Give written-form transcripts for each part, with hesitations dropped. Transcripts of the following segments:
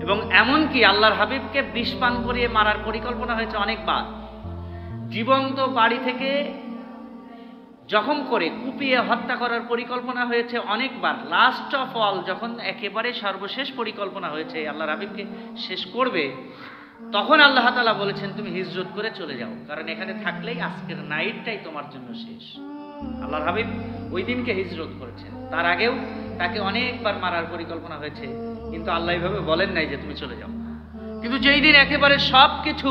এবং এমনকি আল্লাহর হাবিবকে বিষ পান করিয়ে মারার পরিকল্পনা হয়েছে অনেকবার। জীবন্ত বাড়ি থেকে জখম করে কুপিয়ে হত্যা করার পরিকল্পনা হয়েছে অনেকবার। লাস্ট অফ অল যখন একেবারে সর্বশেষ পরিকল্পনা হয়েছে আল্লাহর হাবিবকে শেষ করবে, তখন আল্লাহ তাআলা বলেছেন তুমি হিজরত করে চলে যাও, কারণ এখানে থাকলেই আজকের নাইটটাই তোমার জন্য শেষ। আল্লাহর হাবিব ওই দিনকে হিজরত করেছেন। তার আগেও তাকে অনেকবার মারার পরিকল্পনা হয়েছে, কিন্তু আল্লাহ এইভাবে বলেন নাই যে তুমি চলে যাও। কিন্তু যেই দিন একেবারে সব কিছু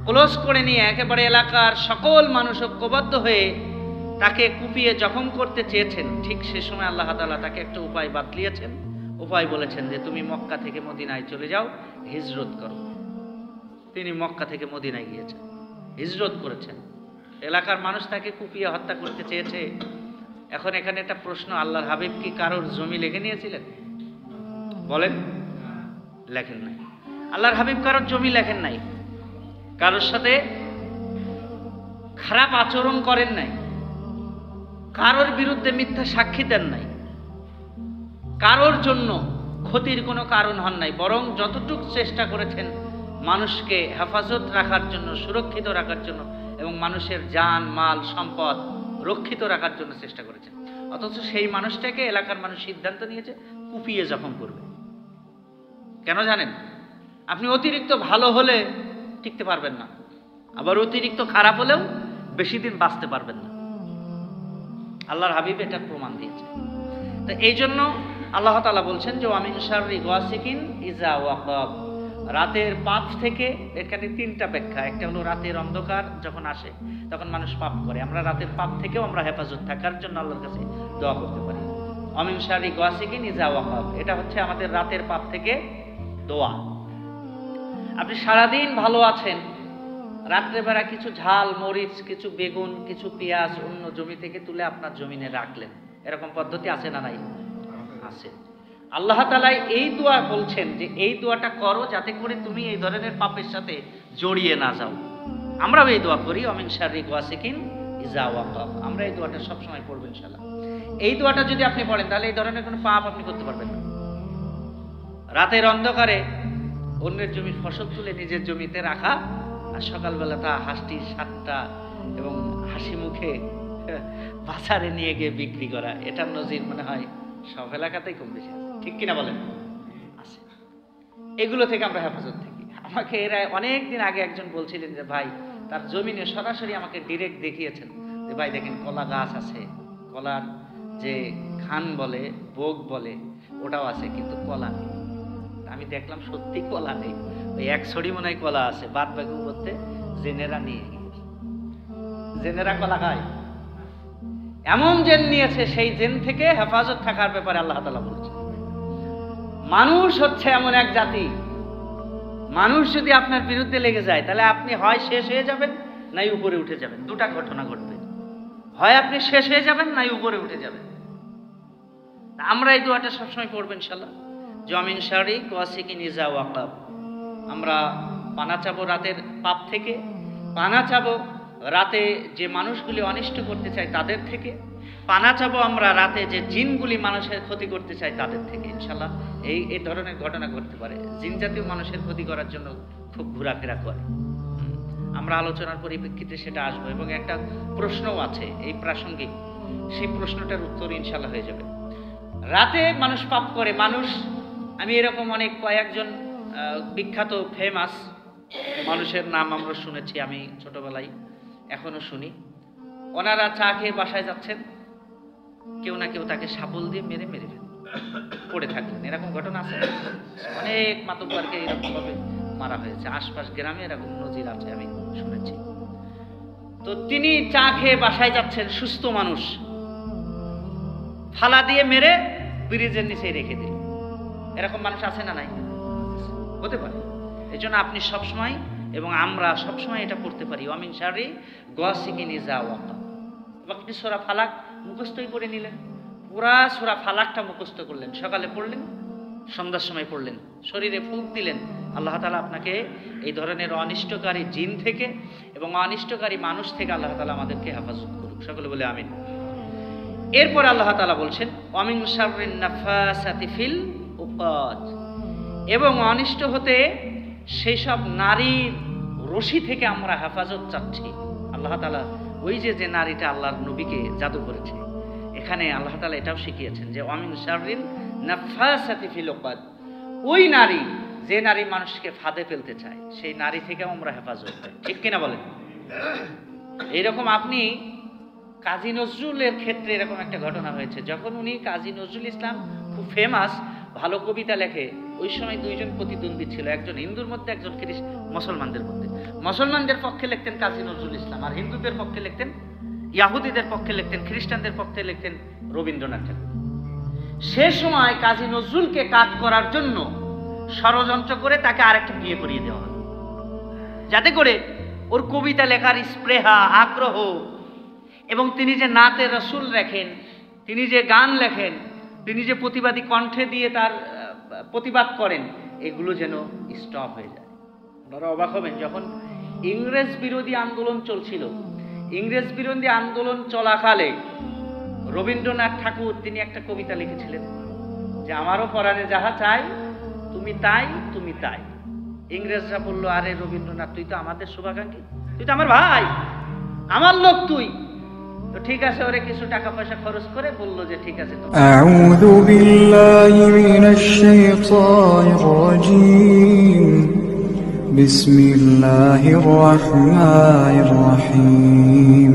ক্লোজ করে নিয়ে একেবারে এলাকার সকল মানুষ ঐক্যবদ্ধ হয়ে তাকে কুপিয়ে জখম করতে চেয়েছেন, ঠিক সে সময় আল্লাহ তাআলা তাকে একটা উপায় বাতলিয়েছেন। উপায় বলেছেন যে তুমি মক্কা থেকে মদিনায় চলে যাও, হিজরত করো। তিনি মক্কা থেকে মদিনায় গিয়েছেন, হিজরত করেছেন। এলাকার মানুষ তাকে কুপিয়ে হত্যা করতে চেয়েছে। এখন এখানে একটা প্রশ্ন, আল্লাহর হাবিব কি কারোর জমি লিখে নিয়েছিলেন? বলেন, লেখেন নাই। আল্লাহর হাবিব কারোর জমি লেখেন নাই, কারোর সাথে খারাপ আচরণ করেন নাই, কারোর বিরুদ্ধে মিথ্যা সাক্ষী দেন নাই, কারোর জন্য ক্ষতির কোনো কারণ হন নাই। বরং যতটুকু চেষ্টা করেছেন মানুষকে হেফাজত রাখার জন্য, সুরক্ষিত রাখার জন্য এবং মানুষের জান মাল সম্পদ রক্ষিত রাখার জন্য চেষ্টা করেছেন। অথচ সেই মানুষটাকে এলাকার মানুষ সিদ্ধান্ত নিয়েছে কুপিয়ে জখম করবে। কেন জানেন? আপনি অতিরিক্ত ভালো হলে টিকতে পারবেন না, আবার অতিরিক্ত খারাপ হলেও বেশি দিন বাঁচতে পারবেন না। আল্লাহর হাবিব এটা প্রমাণ দিয়েছে। তো এই জন্য আল্লাহ তাআলা বলছেন যে ওয়ামিন শাররি গাসিকিন ইজা ওয়াকাব, রাতের পাপ থেকে। এখানে তিনটা ব্যাখ্যা। একটা হলো রাতের অন্ধকার যখন আসে তখন মানুষ পাপ করে, আমরা রাতের পাপ থেকেও আমরা হেফাজত থাকার জন্য আল্লাহর কাছে দোয়া করতে পারি। ওয়ামিন শাররি গাসিকিন ইজা ওয়াকাব, এটা হচ্ছে আমাদের রাতের পাপ থেকে দোয়া। আপনি সারাদিন ভালো আছেন, রাত্রেবেলা কিছু ঝাল মরিচ, কিছু বেগুন, কিছু পেঁয়াজ অন্য জমি থেকে তুলে আপনার জমিনে রাখলেন, এরকম পদ্ধতি আছে না নাই? আছে। আল্লাহ তাআলা এই দোয়া বলছেন যে এই দোয়াটা করো যাতে করে তুমি এই ধরনের পাপের সাথে জড়িয়ে না যাও। আমরাও এই দোয়া করি, ওমিন শাররি গাসিকিন ইজা ওয়াকাব। আমরা এই দোয়াটা সবসময় পড়বো ইনশাআল্লাহ। এই দোয়াটা যদি আপনি পড়েন তাহলে এই ধরনের কোনো পাপ আপনি করতে পারবেন না। রাতের অন্ধকারে অন্যের জমির ফসল তুলে নিজের জমিতে রাখা, আর সকালবেলা তা হাসি সাতটা এবং হাসি মুখে বাজারে নিয়ে গিয়ে বিক্রি করা, এটার নজির মনে হয় সব এলাকাতেই কম বেশি আছে। ঠিক কিনা বলেন? আছে। এগুলো থেকে আমরা হেফাজত থাকি। আমাকে এরা অনেক দিন আগে একজন বলছিলেন যে ভাই, তার জমিনে সরাসরি আমাকে ডিরেক্ট দেখিয়েছেন যে ভাই দেখেন কলা গাছ আছে, কলার যে খান বলে, বোগ বলে, ওটাও আছে, কিন্তু কলা নেই। আমি দেখলাম সত্যি কলা নেই, ওই এক ছড়ি মনে হয় কলা আছে, বাদ বাকি করতে জেনেরা নিয়ে গিয়েছে। জেনেরা কলা খায়, এমন জেন নিয়েছে, সেই জেন থেকে হেফাজত থাকার ব্যাপারে আল্লাহ তাআলা বলছে। মানুষ হচ্ছে এমন এক জাতি, মানুষ যদি আপনার বিরুদ্ধে লেগে যায় তাহলে আপনি হয় শেষ হয়ে যাবেন নাই উপরে উঠে যাবেন। দুটা ঘটনা ঘটবে, হয় আপনি শেষ হয়ে যাবেন নাই উপরে উঠে যাবেন। আমরা এই দোয়াটা সবসময় পড়বেন ইনশাআল্লাহ, ওয়ামিন শাররি গাসিকিন ইজা ওয়াকাব। আমরা পানা চাবো রাতের পাপ থেকে, পানা চাবো রাতে যে মানুষগুলি অনিষ্ট করতে চায় তাদের থেকে, পানা চাবো আমরা রাতে যে জিনগুলি মানুষের ক্ষতি করতে চায় তাদের থেকে। ইনশাআল্লাহ এই ধরনের ঘটনা ঘটতে পারে। জিন জাতীয় মানুষের ক্ষতি করার জন্য খুব ঘোরাফেরা করে। আমরা আলোচনার পরিপ্রেক্ষিতে সেটা আসবো, এবং একটা প্রশ্নও আছে এই প্রাসঙ্গিক, সেই প্রশ্নটার উত্তর ইনশাআল্লাহ হয়ে যাবে। রাতে মানুষ পাপ করে। মানুষ, আমি এরকম অনেক কয়েকজন বিখ্যাত ফেমাস মানুষের নাম আমরা শুনেছি, আমি ছোটবেলায় এখনো শুনি। ওনারা চা খেয়ে বাসায় যাচ্ছেন, কেউ না কেউ তাকে শাবল দিয়ে মেরে মেরে পড়ে থাকলেন। এরকম ঘটনা আছে, অনেক মাতব্বরকে এরকম ভাবে মারা হয়েছে। আশপাশ গ্রামে এরকম নজির আছে, আমি শুনেছি। তো তিনি চা খেয়ে বাসায় যাচ্ছেন, সুস্থ মানুষ, থালা দিয়ে মেরে ব্রিজের নিচে রেখে দিল। এরকম মানুষ আছে না নাই? হতে পারে। এই জন্য আপনি সবসময় এবং আমরা সবসময় এটা পড়তে পারি, ওয়ামিন শাররি গাসিকিন ইজা ওয়াকাব। আপনি সূরা ফালাক মুখস্থই করে নিলেন, পুরা সূরা ফালাকটা মুখস্থ করলেন, সকালে পড়লেন, সন্ধ্যার সময় পড়লেন, শরীরে ফুঁক দিলেন। আল্লাহ তাআলা আপনাকে এই ধরনের অনিষ্টকারী জিন থেকে এবং অনিষ্টকারী মানুষ থেকে আল্লাহ তাআলা আমাদেরকে হেফাজত করুক। সকলে বলে আমিন। এরপর আল্লাহ তাআলা বলছেন ওয়ামিন শাররিন নাফাসাতি ফিল উকাদ, এবং অনিষ্ট হতে সেই সব নারীর রশি থেকে আমরা হেফাজত চাচ্ছি। আল্লাহ তাআলা ওই যে নারীটা আল্লাহর নবীকে জাদু করেছে, এখানে আল্লাহ তাআলা এটাও শিখিয়েছেন যে ওয়ামিন শাররিন নাফাসাতি ফিল উকাদ, ওই নারী যে নারী মানুষকে ফাঁদে ফেলতে চায় সেই নারী থেকেও আমরা হেফাজত পাই। ঠিক কিনা বলেন? এইরকম আপনি কাজী নজরুলের ক্ষেত্রে এরকম একটা ঘটনা হয়েছে, যখন উনি কাজী নজরুল ইসলাম খুব ফেমাস, ভালো কবিতা লেখে, ওই সময় দুইজন প্রতিদ্বন্দ্বী ছিল, একজন হিন্দুর মধ্যে, একজন মুসলমানদের মধ্যে। মুসলমানদের পক্ষে লিখতেন কাজী নজরুল ইসলাম, আর হিন্দুদের পক্ষে লিখতেন, ইয়াহুদীদের পক্ষে লিখতেন, খ্রিস্টানদের পক্ষে লিখতেন রবীন্দ্রনাথ ঠাকুর। সে সময় কাজী নজরুলকে কাজ করার জন্য ষড়যন্ত্র করে তাকে আরেকটা বিয়ে করিয়ে দেওয়া হলো, যাতে করে ওর কবিতা লেখার স্পৃহা, আগ্রহ, এবং তিনি যে নাতে রসুল লেখেন, তিনি যে গান লেখেন, তিনি যে প্রতিবাদী কণ্ঠে দিয়ে তার প্রতিবাদ করেন, এগুলো যেন স্টপ হয়ে যায়। আপনারা অবাক হবেন, যখন ইংরেজ বিরোধী আন্দোলন চলছিল, ইংরেজ বিরোধী আন্দোলন চলাকালে রবীন্দ্রনাথ ঠাকুর তিনি একটা কবিতা লিখেছিলেন যে আমারও পরাণে যাহা চাই তুমি তাই, তুমি তাই। ইংরেজরা বলল, আরে রবীন্দ্রনাথ, তুই তো আমাদের শুভাকাঙ্ক্ষী, তুই তো আমার ভাই, আমার লোক তুই। তো ঠিক আছে, ওরে কিছু টাকা পয়সা খরচ করে বলল যে ঠিক আছে। আউযু বিল্লাহি মিনাশ শাইতানির রাজীম, বিসমিল্লাহির রহমানির রহিম।